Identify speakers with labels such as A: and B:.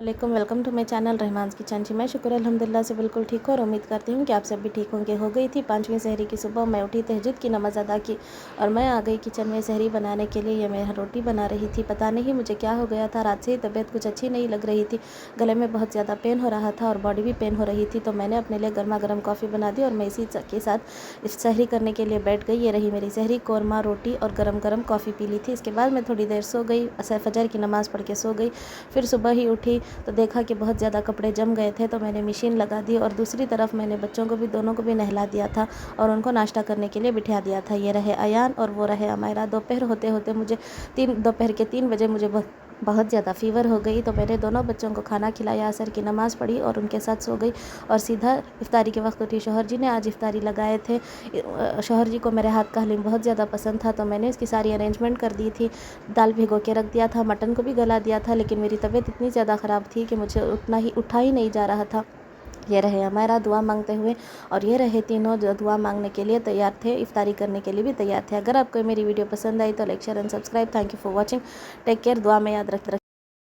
A: वालेकुम, welcome to my channel Rahman's kitchen. जी मैं शुक्र अल्हम्दुलिल्लाह से बिल्कुल ठीक हूँ और उम्मीद करती हूँ कि आप सब भी ठीक होंगे। हो गई थी 5वीं सहरी की सुबह, मैं उठी, तहज्जुद की नमाज़ अदा की और मैं आ गई किचन में सहरी बनाने के लिए। मैं रोटी बना रही थी। पता नहीं मुझे क्या हो गया था, रात से ही तबीयत कुछ अच्छी नहीं लग रही थी, गले में बहुत ज़्यादा पेन हो रहा था और बॉडी भी पेन हो रही थी। तो मैंने अपने लिए गर्मा गर्म कॉफ़ी बना दी और मैं इसी के साथ इस सहरी करने के लिए बैठ गई। ये रही मेरी सहरी, कौरमा, रोटी और गरम गरम कॉफ़ी पी ली थी। इसके बाद मैं थोड़ी देर सो गई, फजर की नमाज़ पढ़ के सो गई। फिर सुबह ही उठी तो देखा कि बहुत ज़्यादा कपड़े जम गए थे, तो मैंने मशीन लगा दी और दूसरी तरफ मैंने बच्चों को भी, दोनों को भी नहला दिया था और उनको नाश्ता करने के लिए बिठा दिया था। ये रहे अयान और वो रहे अमायरा। दोपहर होते होते मुझे दोपहर के 3 बजे मुझे बहुत ज़्यादा फ़ीवर हो गई। तो मैंने दोनों बच्चों को खाना खिलाया, असर की नमाज़ पढ़ी और उनके साथ सो गई और सीधा इफ्तारी के वक्त उठी। शौहर जी ने आज इफ्तारी लगाए थे। शौहर जी को मेरे हाथ का हलीम बहुत ज़्यादा पसंद था, तो मैंने इसकी सारी अरेंजमेंट कर दी थी। दाल भिगो के रख दिया था, मटन को भी गला दिया था, लेकिन मेरी तबीयत इतनी ज़्यादा ख़राब थी कि मुझे उठा ही नहीं जा रहा था। ये रहे हमारा दुआ मांगते हुए और ये रहे तीनों जो दुआ मांगने के लिए तैयार थे, इफ्तारी करने के लिए भी तैयार थे। अगर आपको मेरी वीडियो पसंद आई तो like, share and subscribe. Thank you for watching. Take care. दुआ में याद रख